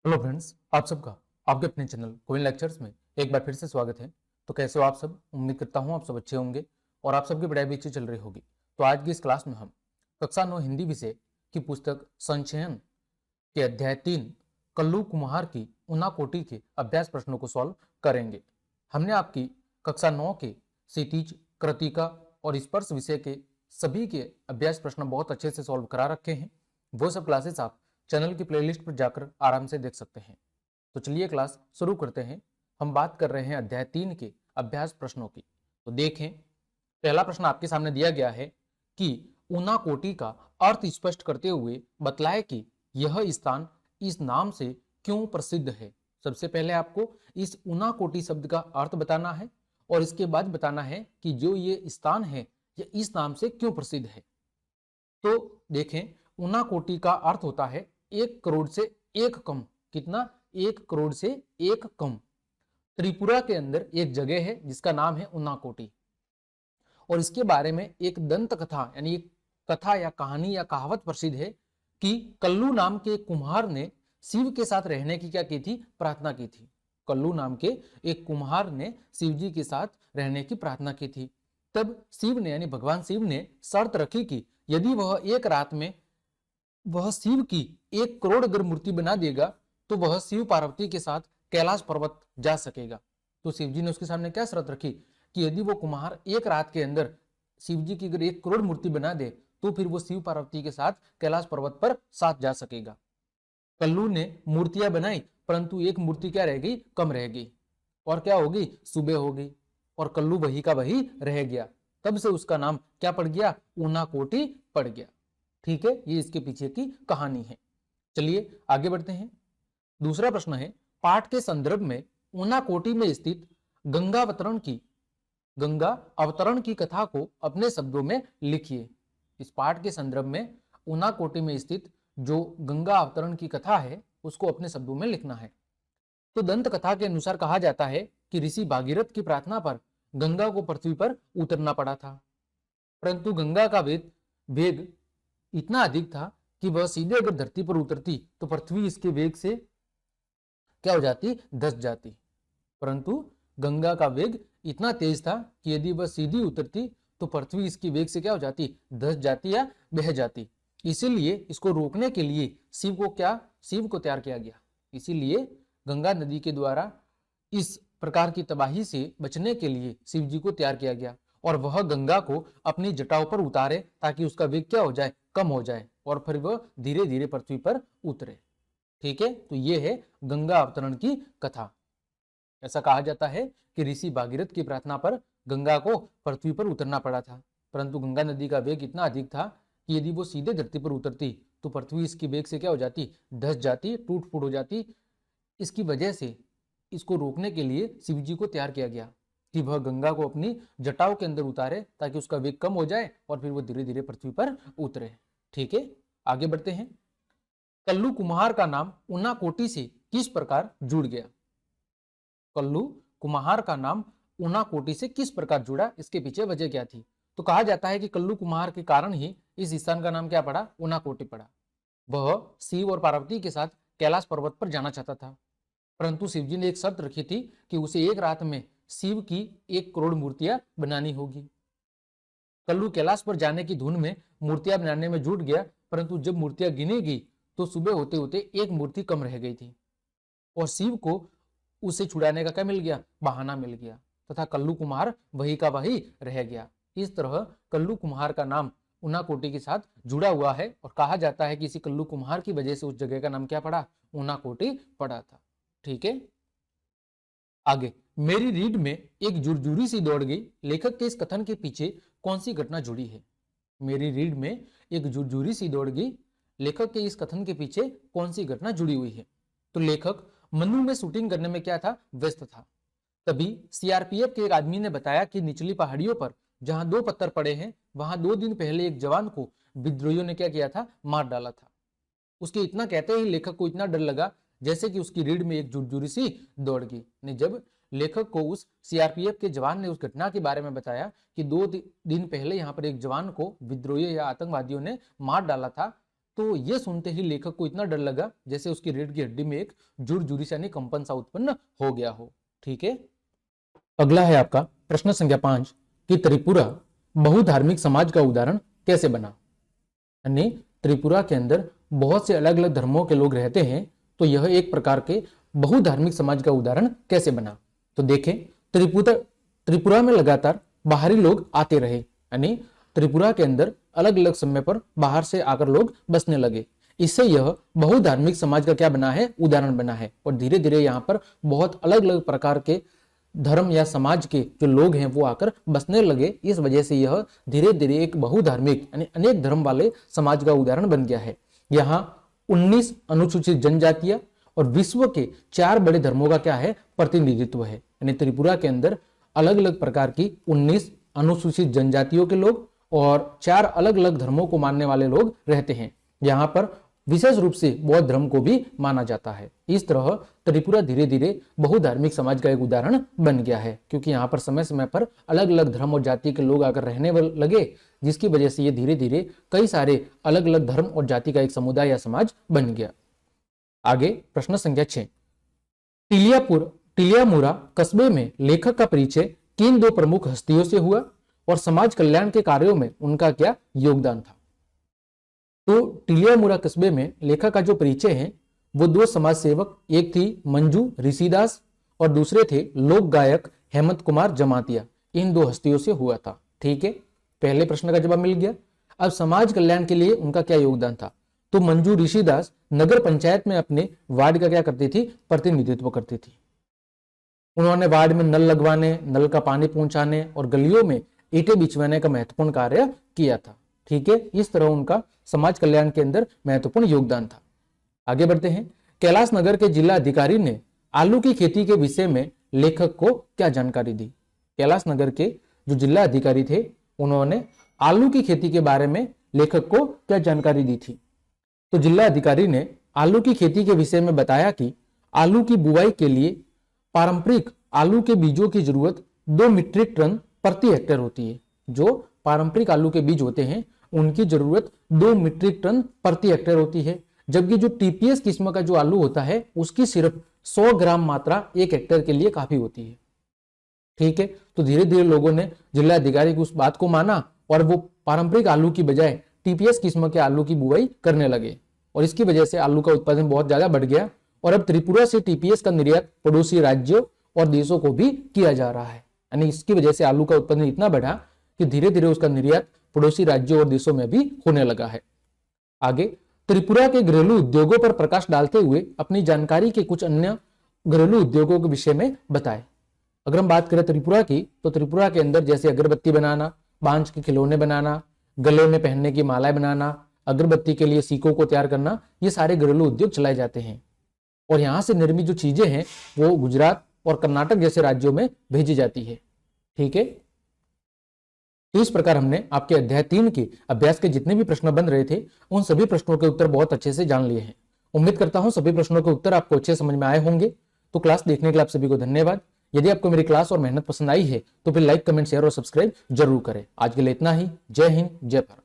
Hello friends, आप सबका आपके अपने चैनल कोविन लेक्चर्स में एक बार फिर से स्वागत है। तो कैसे हो आप सब? उम्मीद करता हूँ आप सब अच्छे होंगे और आप सबकी पढ़ाई भी अच्छी चल रही होगी। तो आज की इस क्लास में हम कक्षा 9 हिंदी विषय की पुस्तक संचयन के अध्याय 3 कल्लू कुम्हार की ऊना कोटी के अभ्यास प्रश्नों को सॉल्व करेंगे। हमने आपकी कक्षा 9 के क्षितिज, कृतिका और स्पर्श विषय के सभी के अभ्यास प्रश्न बहुत अच्छे से सॉल्व करा रखे हैं। वो सब क्लासेस आप चैनल की प्लेलिस्ट पर जाकर आराम से देख सकते हैं। तो चलिए क्लास शुरू करते हैं। हम बात कर रहे हैं अध्याय 3 के अभ्यास प्रश्नों की। तो देखें, पहला प्रश्न आपके सामने दिया गया है कि ऊना कोटी का अर्थ स्पष्ट करते हुए बतलाए कि यह स्थान इस नाम से क्यों प्रसिद्ध है। सबसे पहले आपको इस ऊना कोटी शब्द का अर्थ बताना है और इसके बाद बताना है कि जो ये स्थान है यह इस नाम से क्यों प्रसिद्ध है। तो देखें, ऊना कोटी का अर्थ होता है 1 करोड़ से एक कम। कितना? 1 करोड़ से एक कम। त्रिपुरा के अंदर एक जगह है जिसका नाम है ऊना कोटी और इसके बारे में एक दंत कथा यानी एक कथा या कहानी या कहावत प्रसिद्ध है कि कल्लू नाम के कुम्हार ने शिव के साथ रहने की क्या की थी? प्रार्थना की थी। कल्लू नाम के एक कुम्हार ने शिव जी के साथ रहने की प्रार्थना की थी। तब शिव ने यानी भगवान शिव ने शर्त रखी कि यदि वह एक रात में वह शिव की 1 करोड़ अगर मूर्ति बना देगा तो वह शिव पार्वती के साथ कैलाश पर्वत जा सकेगा। तो शिव जी ने उसके सामने क्या शर्त रखी कि यदि वो कुम्हार एक रात के अंदर शिव जी की अगर 1 करोड़ मूर्ति बना दे तो फिर वो शिव पार्वती के साथ कैलाश पर्वत पर साथ जा सकेगा। कल्लू ने मूर्तियां बनाई परंतु एक मूर्ति क्या रह गई? कम रह गई और क्या होगी? सुबह हो गई और कल्लू वही का वही रह गया। तब से उसका नाम क्या पड़ गया? ऊना कोटी पड़ गया। ठीक है, ये इसके पीछे की कहानी है। चलिए आगे बढ़ते हैं। दूसरा प्रश्न है, पाठ के संदर्भ में ऊना कोटी में स्थित गंगा अवतरण की कथा को अपने शब्दों में लिखिए। इस पाठ के संदर्भ में ऊना कोटी में स्थित जो गंगा अवतरण की कथा है उसको अपने शब्दों में लिखना है। तो दंत कथा के अनुसार कहा जाता है कि ऋषि भागीरथ की प्रार्थना पर गंगा को पृथ्वी पर उतरना पड़ा था, परंतु गंगा का वेग इतना अधिक था कि वह सीधे अगर धरती पर उतरती तो पृथ्वी इसके वेग से क्या हो जाती? धंस जाती। परंतु गंगा का वेग इतना तेज था कि यदि वह सीधी उतरती तो पृथ्वी इसकी वेग से क्या हो जाती? धंस जाती या बह जाती। इसीलिए इसको रोकने के लिए शिव को तैयार किया गया। इसीलिए गंगा नदी के द्वारा इस प्रकार की तबाही से बचने के लिए शिव जी को तैयार किया गया और वह गंगा को अपनी जटाओं पर उतारे ताकि उसका वेग क्या हो जाए? कम हो जाए और फिर वह धीरे धीरे पृथ्वी पर उतरे। ठीक है, तो यह है गंगा अवतरण की कथा। ऐसा कहा जाता है कि ऋषि भागीरथ की प्रार्थना पर गंगा को पृथ्वी पर उतरना पड़ा था, परंतु गंगा नदी का वेग इतना अधिक था कि यदि वो सीधे धरती पर उतरती तो पृथ्वी इसकी वेग से क्या हो जाती? धंस जाती, टूट फूट हो जाती। इसकी वजह से इसको रोकने के लिए शिव जी को तैयार किया गया कि वह गंगा को अपनी जटाओं के अंदर उतारे ताकि उसका वेग कम हो जाए और फिर वो धीरे धीरे पृथ्वी पर उतरे। ठीक है, आगे बढ़ते हैं। कल्लू कुम्हार का नाम ऊना कोटी से किस प्रकार जुड़ गया? कल्लू कुम्हार का नाम ऊना कोटी से किस प्रकार जुड़ा? इसके पीछे वजह क्या थी? तो कहा जाता है कि कल्लू कुम्हार के कारण ही इस स्थान का नाम क्या पड़ा? ऊना कोटी पड़ा। वह शिव और पार्वती के साथ कैलाश पर्वत पर जाना चाहता था, परंतु शिवजी ने एक शर्त रखी थी कि उसे एक रात में शिव की 1 करोड़ मूर्तियां बनानी होगी। कल्लू कैलाश पर जाने की धुन में मूर्तियां बनाने में जुट गया, परंतु जब मूर्तियां गिनी गई तो सुबह होते होते एक मूर्ति कम रह गई थी और शिव को उसे छुड़ाने का क्या मिल गया? बहाना मिल गया तथा कल्लू कुम्हार वही का वही रह गया। इस तरह कल्लू कुम्हार का नाम ऊना कोटी के साथ जुड़ा हुआ है और कहा जाता है कि इसी कल्लू कुम्हार की वजह से उस जगह का नाम क्या पड़ा? ऊना कोटी पड़ा था। ठीक है, आगे। मेरी रीढ़ में एक झुरझुरी सी दौड़ गई। लेखक के इस कथन के पीछे कौन सी घटना जुड़ी है? मेरी रीढ़ में एक झुरझुरी सी दौड़ गई। लेखक के इस कथन के पीछे कौन सी घटना जुड़ी हुई है? तो लेखक मन्नू में शूटिंग करने में क्या था? व्यस्त था। तभी सीआरपीएफ के एक आदमी ने बताया कि निचली पहाड़ियों पर जहां 2 पत्थर पड़े हैं वहां 2 दिन पहले एक जवान को विद्रोहियों ने क्या किया था? मार डाला था। उसके इतना कहते ही लेखक को इतना डर लगा जैसे कि उसकी रीढ़ में एक झुरझुरी सी दौड़ गई। जब लेखक को उस सीआरपीएफ के जवान ने उस घटना के बारे में बताया कि 2 दिन पहले यहाँ पर एक जवान को विद्रोही या आतंकवादियों ने मार डाला था, तो ये सुनते ही लेखक को इतना डर लगा जैसे उसकी रीढ़ की हड्डी में एक जुड़जुड़ी सा यानी कंपन सा उत्पन्न हो गया हो। ठीक है, अगला है आपका प्रश्न संख्या 5 कि त्रिपुरा बहुधार्मिक समाज का उदाहरण कैसे बना। यानी त्रिपुरा के अंदर बहुत से अलग अलग धर्मों के लोग रहते हैं, तो यह एक प्रकार के बहुधार्मिक समाज का उदाहरण कैसे बना। तो देखें, त्रिपुरा में लगातार बाहरी लोग आते रहे, यानी त्रिपुरा के अंदर अलग अलग समय पर बाहर से आकर लोग बसने लगे। इससे यह बहुधार्मिक समाज का क्या बना है, उदाहरण बना है। और धीरे धीरे यहाँ पर बहुत अलग अलग प्रकार के धर्म या समाज के जो लोग हैं वो आकर बसने लगे। इस वजह से यह धीरे धीरे एक बहुधार्मिक यानी अनेक धर्म वाले समाज का उदाहरण बन गया है। यहाँ 19 अनुसूचित जनजातियां और विश्व के 4 बड़े धर्मों का क्या है, प्रतिनिधित्व है। यानी त्रिपुरा के अंदर अलग अलग प्रकार की 19 अनुसूचित जनजातियों के लोग और 4 अलग अलग धर्मों को मानने वाले लोग रहते हैं। यहाँ पर विशेष रूप से बौद्ध धर्म को भी माना जाता है। इस तरह त्रिपुरा धीरे धीरे बहुधार्मिक समाज का एक उदाहरण बन गया है, क्योंकि यहाँ पर समय समय पर अलग अलग धर्म और जाति के लोग आकर रहने लगे, जिसकी वजह से ये धीरे धीरे कई सारे अलग अलग धर्म और जाति का एक समुदाय या समाज बन गया। आगे प्रश्न संख्या 6, टिलियामुरा कस्बे में लेखक का परिचय किन 2 प्रमुख हस्तियों से हुआ और समाज कल्याण के कार्यों में उनका क्या योगदान था। तो टिलियामुरा कस्बे में लेखक का जो परिचय है वो 2 समाज सेवक, एक थी मंजू ऋषिदास और दूसरे थे लोक गायक हेमंत कुमार जमातिया, इन 2 हस्तियों से हुआ था। ठीक है, पहले प्रश्न का जवाब मिल गया। अब समाज कल्याण के लिए उनका क्या योगदान था। तो मंजू ऋषिदास नगर पंचायत में अपने वार्ड का क्या करती थी, प्रतिनिधित्व करती थी। उन्होंने वार्ड में नल लगवाने, नल का पानी पहुंचाने और गलियों में ईंटें बिछवाने का महत्वपूर्ण कार्य किया था। ठीक है, इस तरह उनका समाज कल्याण के अंदर महत्वपूर्ण योगदान था। आगे बढ़ते हैं, कैलाश नगर के जिला अधिकारी ने आलू की खेती के विषय में लेखक को क्या जानकारी दी। कैलाश नगर के जो जिला अधिकारी थे उन्होंने आलू की खेती के बारे में लेखक को क्या जानकारी दी थी। तो जिला अधिकारी ने आलू की खेती के विषय में बताया कि आलू की बुआई के लिए पारंपरिक आलू के बीजों की जरूरत 2 मीट्रिक टन प्रति हेक्टेयर होती है। जो पारंपरिक आलू के बीज होते हैं उनकी जरूरत 2 मीट्रिक टन प्रति हेक्टेयर होती है, जबकि जो टीपीएस किस्म का जो आलू होता है उसकी सिर्फ 100 ग्राम मात्रा 1 हेक्टेयर के लिए काफी होती है। ठीक है, तो धीरे धीरे लोगों ने जिला अधिकारी की उस बात को माना और वो पारंपरिक आलू की बजाय टीपीएस किस्म के आलू की बुआई करने लगे और इसकी वजह से आलू का उत्पादन बहुत ज्यादा बढ़ गया और अब त्रिपुरा से टीपीएस का निर्यात पड़ोसी राज्यों और देशों को भी किया जा रहा है। यानी इसकी वजह से आलू का उत्पादन इतना बढ़ा कि धीरे धीरे उसका निर्यात पड़ोसी राज्यों और देशों में भी होने लगा है। आगे त्रिपुरा के घरेलू उद्योगों पर प्रकाश डालते हुए अपनी जानकारी के कुछ अन्य घरेलू उद्योगों के विषय में बताएं। अगर हम बात करें त्रिपुरा की, तो त्रिपुरा के अंदर जैसे अगरबत्ती बनाना, बांस के खिलौने बनाना, गले में पहनने की मालाएं बनाना, अगरबत्ती के लिए सीकों को तैयार करना, ये सारे घरेलू उद्योग चलाए जाते हैं और यहाँ से निर्मित जो चीजें हैं वो गुजरात और कर्नाटक जैसे राज्यों में भेजी जाती है। ठीक है, तो इस प्रकार हमने आपके अध्याय 3 के अभ्यास के जितने भी प्रश्न बन रहे थे उन सभी प्रश्नों के उत्तर बहुत अच्छे से जान लिए हैं। उम्मीद करता हूं सभी प्रश्नों के उत्तर आपको अच्छे समझ में आए होंगे। तो क्लास देखने के लिए आप सभी को धन्यवाद। यदि आपको मेरी क्लास और मेहनत पसंद आई है तो फिर लाइक, कमेंट, शेयर और सब्सक्राइब जरूर करें। आज के लिए इतना ही। जय हिंद, जय भारत।